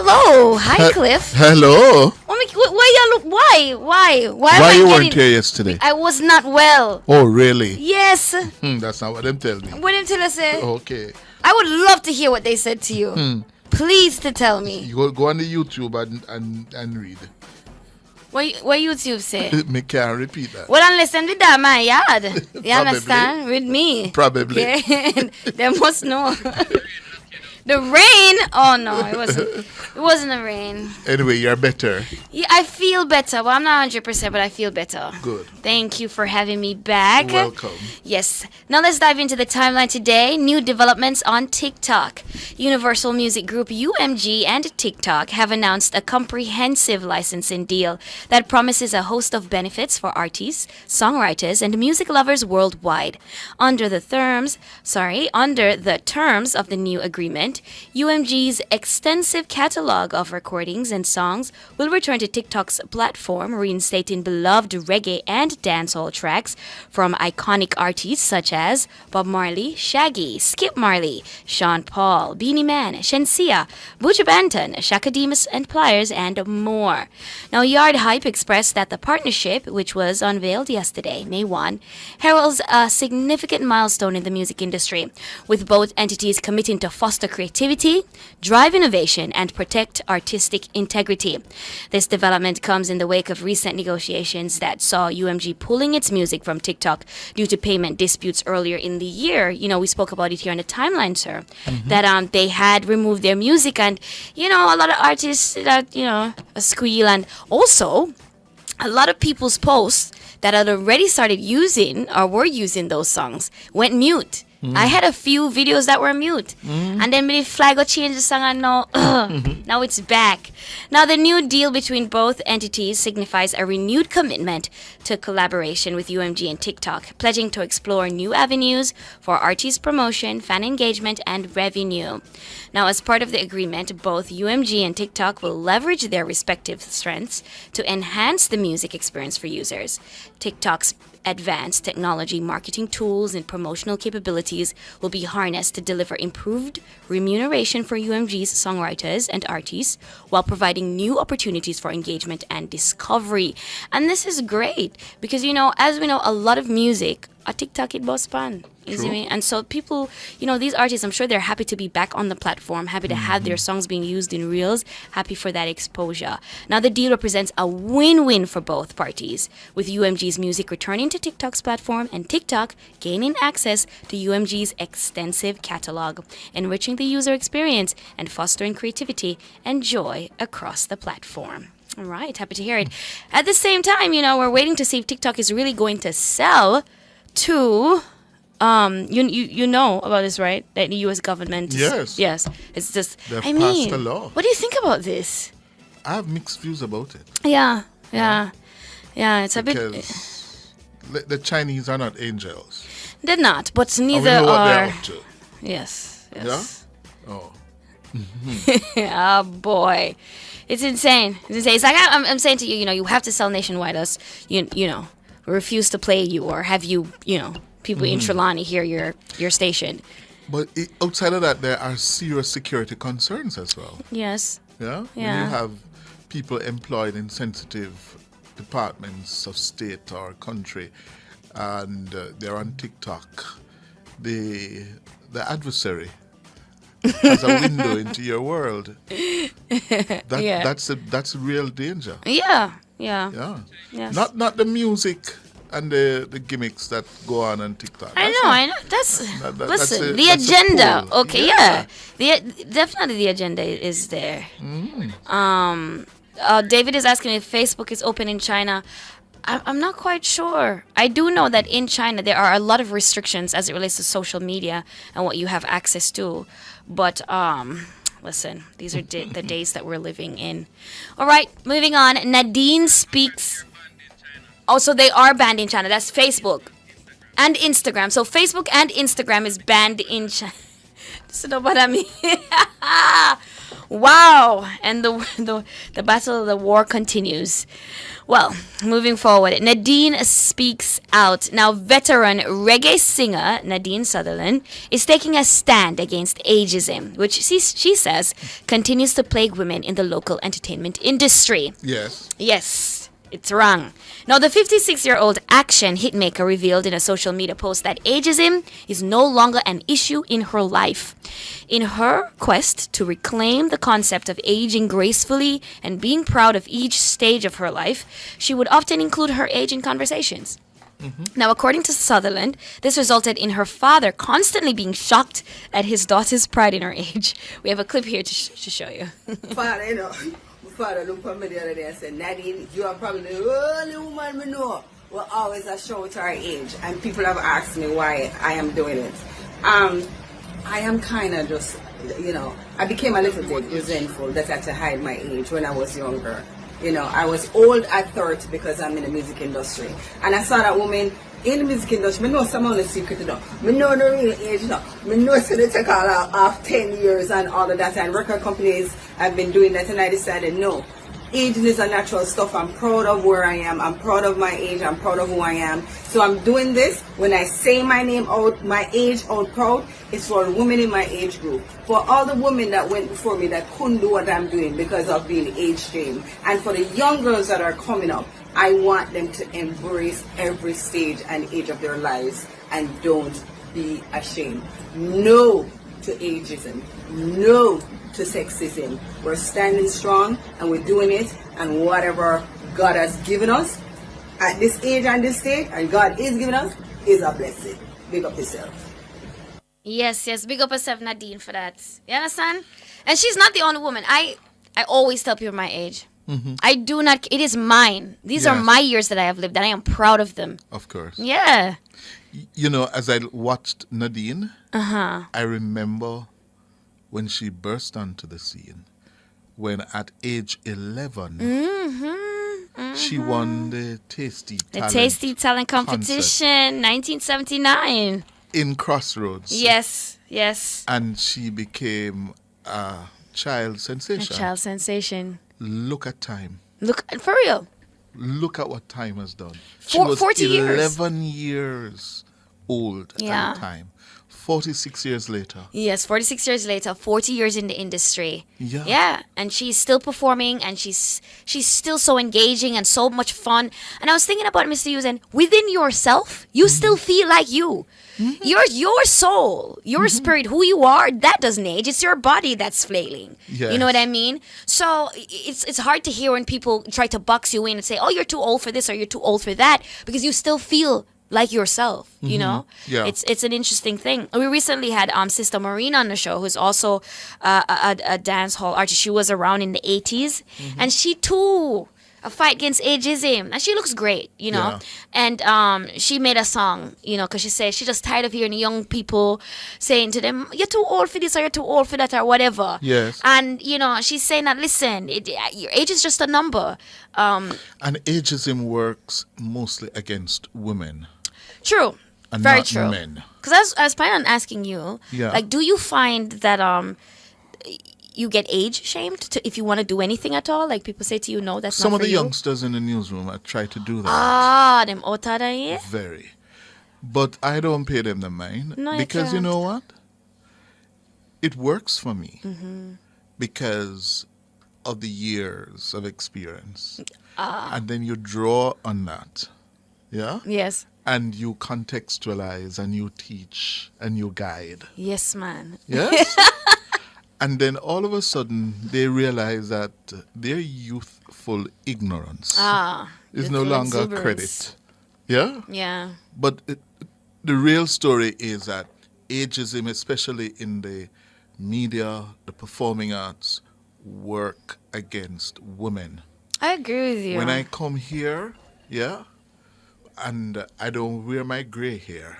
Hello. Hi, Cliff. Hello. Why you look? Why? Why am Why I you getting? weren't here yesterday? I was not well. Oh, really? Yes. That's not what them tell me. What did you say? Okay. I would love to hear what they said to you. Please to tell me. You go on the YouTube and read. What YouTube say? Me can't repeat that. Well, unless them did that my yard. You Probably. understand? With me. Probably. Okay? They must know. The rain? Oh no, it wasn't. It wasn't the rain. Anyway, you're better. Yeah, I feel better. Well, I'm not 100%, but I feel better. Good. Thank you for having me back. Welcome. Yes. Now let's dive into the timeline today. New developments on TikTok. Universal Music Group UMG and TikTok have announced a comprehensive licensing deal that promises a host of benefits for artists, songwriters, and music lovers worldwide. Under the terms of the new agreement, UMG's extensive catalog of recordings and songs will return to TikTok's platform, reinstating beloved reggae and dancehall tracks from iconic artists such as Bob Marley, Shaggy, Skip Marley, Sean Paul, Beanie Man, Shensia, Buju Banton, Shaka Demus and Pliers, and more. Now, Yard Hype expressed that the partnership, which was unveiled yesterday, May 1, heralds a significant milestone in the music industry, with both entities committing to foster creativity, drive innovation, and protect artistic integrity. This development comes in the wake of recent negotiations that saw UMG pulling its music from TikTok due to payment disputes earlier in the year. You know, we spoke about it here on the timeline, sir, that they had removed their music, and, you know, a lot of artists that, you know, squeal, and also a lot of people's posts that had already started using or were using those songs went mute. I had a few videos that were mute. And then the flag got changed the song, and now it's back. Now the new deal between both entities signifies a renewed commitment to collaboration with UMG and TikTok, pledging to explore new avenues for artist promotion, fan engagement, and revenue. Now, as part of the agreement, both UMG and TikTok will leverage their respective strengths to enhance the music experience for users. TikTok's advanced technology, marketing tools, and promotional capabilities will be harnessed to deliver improved remuneration for UMG's songwriters and artists while providing new opportunities for engagement and discovery. And this is great because, you know, as we know, a lot of music, a TikTok it was fun. You see me? And so people, you know, these artists, I'm sure they're happy to be back on the platform, happy to have their songs being used in reels, happy for that exposure. Now the deal represents a win-win for both parties, with UMG's music returning to TikTok's platform and TikTok gaining access to UMG's extensive catalog, enriching the user experience and fostering creativity and joy across the platform. All right, happy to hear it. At the same time, you know, we're waiting to see if TikTok is really going to sell to... you know about this, right? That the U.S. government. Yes. It's just. They've I passed mean, a law. what do you think about this? I have mixed views about it. Yeah. It's a bit. Because the Chinese are not angels. They're not, but And we neither know what they're are. up to. Yes. Yeah? Oh. Oh boy, it's insane. It's like I'm saying to you, you know, you have to sell nationwide. Us, you know, refuse to play you or have you, you know. People in Trelawney hear your station. But outside of that, there are serious security concerns as well. Yes. Yeah? When you have people employed in sensitive departments of state or country and they're on TikTok, the adversary has a window into your world. That's a real danger. Yeah. Yes. Not the music and the gimmicks that go on TikTok. I know. Listen, the that's agenda. a Okay, yeah. Definitely the agenda is there. David is asking if Facebook is open in China. I'm not quite sure. I do know that in China there are a lot of restrictions as it relates to social media and what you have access to. But listen, these are the days that we're living in. All right, moving on. Nadine speaks. Oh, so they are banned in China. That's Facebook and Instagram. So Facebook and Instagram is banned in China. So know what I mean? Wow! And the battle of the war continues. Well, moving forward, Nadine speaks out. Now, veteran reggae singer Nadine Sutherland is taking a stand against ageism, which she says continues to plague women in the local entertainment industry. Yes. Yes, it's wrong. Now, the 56-year-old action hitmaker revealed in a social media post that ageism is no longer an issue in her life. In her quest to reclaim the concept of aging gracefully and being proud of each stage of her life, she would often include her age in conversations. Now, according to Sutherland, this resulted in her father constantly being shocked at his daughter's pride in her age. We have a clip here to show you. Father, my father looked at me the other day and said, Nadine, you are probably the only woman we know will always a shout her age. And people have asked me why I am doing it. I am kind of just, I became a little bit resentful that I had to hide my age when I was younger. I was old at 30 because I'm in the music industry. And I saw that woman in the music industry. I know some of the secret, I know the real age, I know it's going to take all off 10 years and all of that. And record companies have been doing that. And I decided, no. Aging is a natural stuff. I'm proud of where I am. I'm proud of my age. I'm proud of who I am. So I'm doing this. When I say my name out, my age out proud, it's for women in my age group. For all the women that went before me that couldn't do what I'm doing because of being age shamed. And for the young girls that are coming up, I want them to embrace every stage and age of their lives and don't be ashamed. No to ageism. No to sexism. We're standing strong and we're doing it, and whatever God has given us at this age and this stage, and God is giving us, is a blessing. Big up yourself. Yes, big up yourself, Nadine, for that. You understand? And she's not the only woman. I always tell people my age. I do not, it is mine. These are my years that I have lived, and I am proud of them. Of course. Yeah. As I watched Nadine, I remember when she burst onto the scene, when at age 11, she won the Tasty Talent Competition, 1979. in Crossroads. Yes. And she became a child sensation. Look at time. Look, for real. Look at what time has done. She 40 was years. 11 years old at the time. 46 years later. Yes, 46 years later, 40 years in the industry. Yeah. And she's still performing, and she's still so engaging and so much fun. And I was thinking about Mr. Hughes, and within yourself, you still feel like you. Your soul, your spirit, who you are, that doesn't age. It's your body that's flailing. Yes. You know what I mean? So it's hard to hear when people try to box you in and say, oh, you're too old for this or you're too old for that, because you still feel like yourself, you know? Yeah. It's an interesting thing. We recently had Sister Maureen on the show, who's also a dance hall artist. She was around in the 80s, and she too a fight against ageism, and she looks great, Yeah. And she made a song, because she said she's just tired of hearing young people saying to them, you're too old for this or you're too old for that or whatever. Yes. And she's saying that, listen, your age is just a number. And ageism works mostly against women. True. And Very not true. men. Because I was planning on asking you, Yeah. do you find that you get age shamed if you want to do anything at all? Like people say to you, no, that's Some not of for the you. youngsters in the newsroom try to do that. Them otada, Very. But I don't pay them the mind. No, you because you can't. know what? It works for me. Because of the years of experience. And then you draw on that. Yeah? Yes. And you contextualize and you teach and you guide. Yes, man. Yes? And then all of a sudden they realize that their youthful ignorance is no youthful longer exuberance. credit. Yeah? Yeah. But the real story is that ageism, especially in the media, the performing arts, work against women. I agree with you. When I come here, yeah, and I don't wear my gray hair.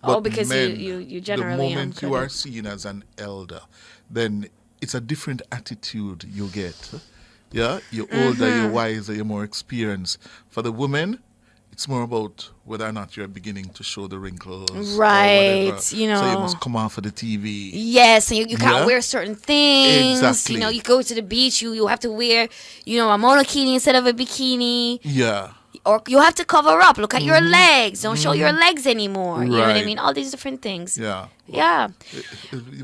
Oh, But because men, you generally the moment you uncover. are seen as an elder, then it's a different attitude you get. Yeah, you're older, you're wiser, you're more experienced. For the women, It's more about whether or not you're beginning to show the wrinkles. or Right, whatever. you So you know. must come off of the TV. Yes, and you can't Yeah. wear certain things. Exactly. You know, you go to the beach, you have to wear, a monokini instead of a bikini. Yeah. Or you have to cover up. Look at your legs. Don't show your legs anymore. You know what I Right. mean? All these different things. Yeah. Yeah.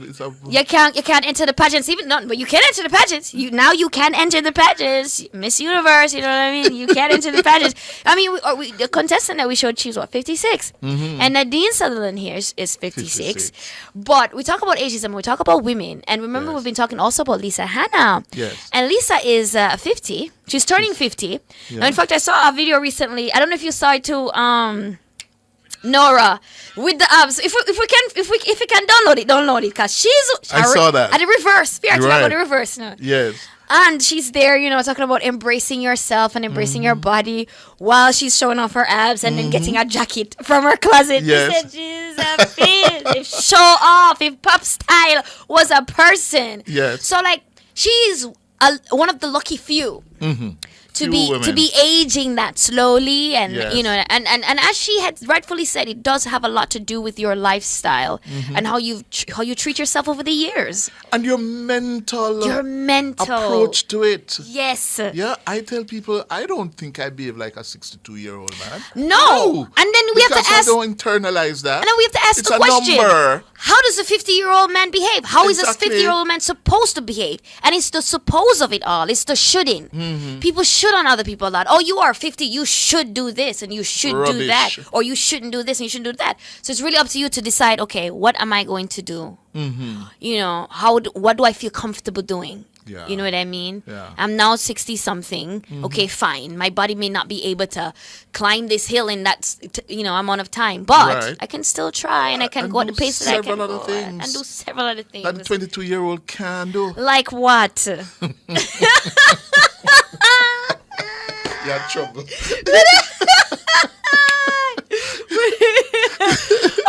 It's a, You can't enter the pageants even no, but you can enter the pageants. You can enter the pageants. Miss Universe, you know what I mean? You can enter the pageants. I mean, the contestant that we showed, she's what, 56? And Nadine Sutherland here is 56. 56. But we talk about ageism, we talk about women, and remember Yes. we've been talking also about Lisa Hannah. Yes. And Lisa is 50. She's turning 50. Yeah. Now, in fact, I saw a video recently. I don't know if you saw it too. Nora with the abs. If we can download it, cause I saw that. at the reverse. We are talking Right. about the reverse now. yes. And she's there, talking about embracing yourself and embracing your body while she's showing off her abs and then getting a jacket from her closet. Yes. She said, Jesus, if show off, if pop style was a person. Yes. So like she's one of the lucky few. To Few be women. aging that slowly and Yes. and as she had rightfully said, it does have a lot to do with your lifestyle and how you treat yourself over the years. And your mental Your mental approach to it. Yes. Yeah, I tell people I don't think I behave like a 62-year-old man. No. And then we have Because to ask I don't internalize that. and then we have to ask it's the a question. number. How does a 50-year-old man behave? How is Exactly. a 50-year-old man supposed to behave? And it's the suppose of it all. It's the shoulding. People should on other people a lot. Oh, you are 50. You should do this and you should do that. Rubbish. Or you shouldn't do this and you shouldn't do that. So it's really up to you to decide, okay, what am I going to do? What do I feel comfortable doing? Yeah. You know what I mean? Yeah. I'm now 60 something. Okay, fine. My body may not be able to climb this hill in that amount of time, but Right. I can still try and I can And go at the do pace that I can several other go at things. and do several other things. That 22-year-old can do. Like what? You're in trouble.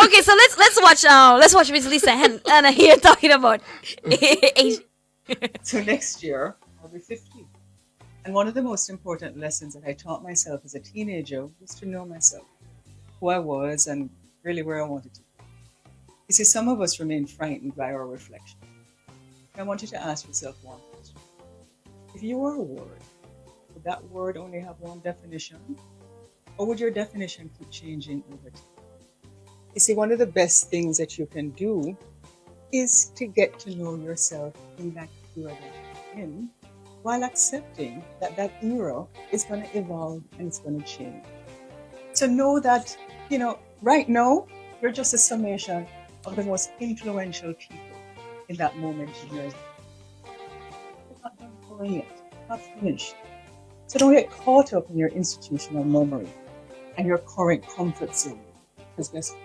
Okay, so let's watch Miss Lisa Hannah here talking about age. So next year, I'll be 50. And one of the most important lessons that I taught myself as a teenager was to know myself, who I was, and really where I wanted to be. You see, some of us remain frightened by our reflection. I want you to ask yourself one question. If you were a word, would that word only have one definition? Or would your definition keep changing over time? You see, one of the best things that you can do is to get to know yourself in that era that you're in, while accepting that that era is going to evolve and it's going to change. So know that, right now, you're just a summation of the most influential people in that moment in your life. You're not done growing yet. You're not finished. So don't get caught up in your institutional memory and your current comfort zone. Because guess what?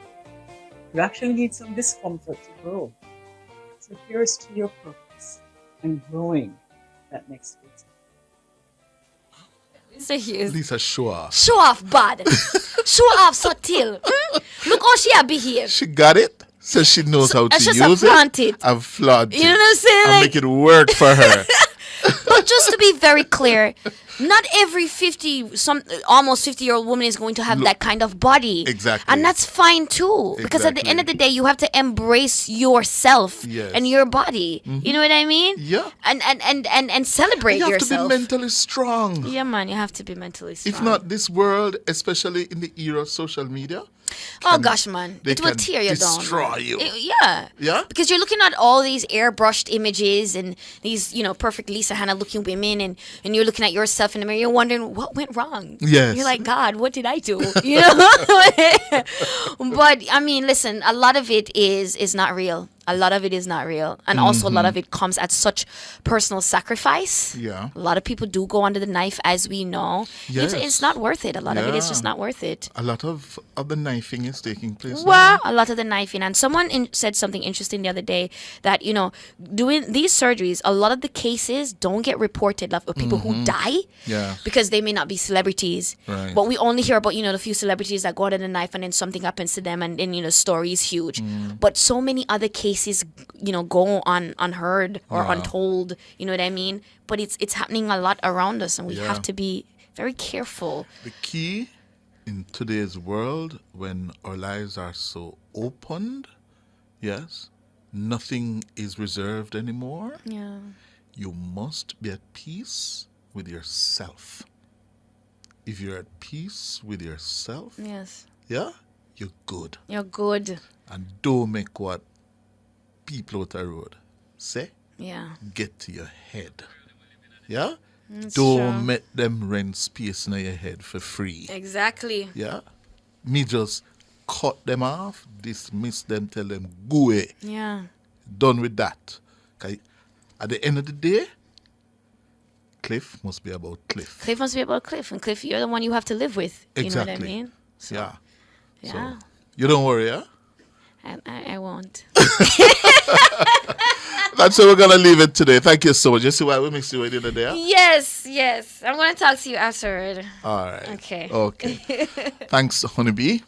You actually need some discomfort to grow. So here's to your purpose and growing that next bit. So here's Lisa, show off. show off bad. Show off subtle. Look how she have behaved. She got it, so she knows how to it's just use a flaunt it. I've flaunt You know what I'm saying? And Like, make it work for her. but just to be very clear, not every almost 50-year-old woman is going to have that kind of body. Exactly. And that's fine too. Because at the end of the day, you have to embrace yourself Yes. and your body. You know what I mean? Yeah. And celebrate You have yourself. to be mentally strong. Yeah, man, you have to be mentally strong. If not, this world, especially in the era of social media, oh gosh, man, they it will can tear you down. destroy man. you. Yeah. Yeah? Because you're looking at all these airbrushed images and these, perfect Lisa Hannah looking women, and you're looking at yourself in the mirror, you're wondering what went wrong. Yes. You're like, God, what did I do? You know. But I mean, listen, a lot of it is not real. A lot of it is not real. And also a lot of it comes at such personal sacrifice. Yeah. A lot of people do go under the knife, as we know. Yes. It's not worth it. A lot of it is Yeah. just not worth it. A lot of the knifing is taking place Well, now. a lot of the knifing. And someone said something interesting the other day that, doing these surgeries, a lot of the cases don't get reported of people who die Yeah. because they may not be celebrities. Right. But we only hear about, the few celebrities that go under the knife and then something happens to them and then, story is huge. But so many other cases, go unheard or Yeah. untold. You know what I mean? But it's happening a lot around us and we Yeah. have to be very careful. The key in today's world, when our lives are so opened, yes, nothing is reserved anymore. Yeah. You must be at peace with yourself. If you're at peace with yourself, Yes. yeah, you're good. You're good. And don't make what people out the road say Yeah. get to your head. Yeah? It's Don't true. make them rent space in your head for free. Exactly. Yeah? Me just cut them off, dismiss them, tell them, go away. Yeah. Done with that. 'Cause at the end of the day, Cliff must be about Cliff. Cliff must be about Cliff, and Cliff, you're the one you have to live with. You know what I Exactly. mean? So, Yeah. yeah. So, you don't worry, yeah? I won't. That's where we're going to leave it today. Thank you so much. You see why we missed you at the end of the day? Yes, yes. I'm going to talk to you afterward. All right. Okay. Okay. Thanks, Honeybee.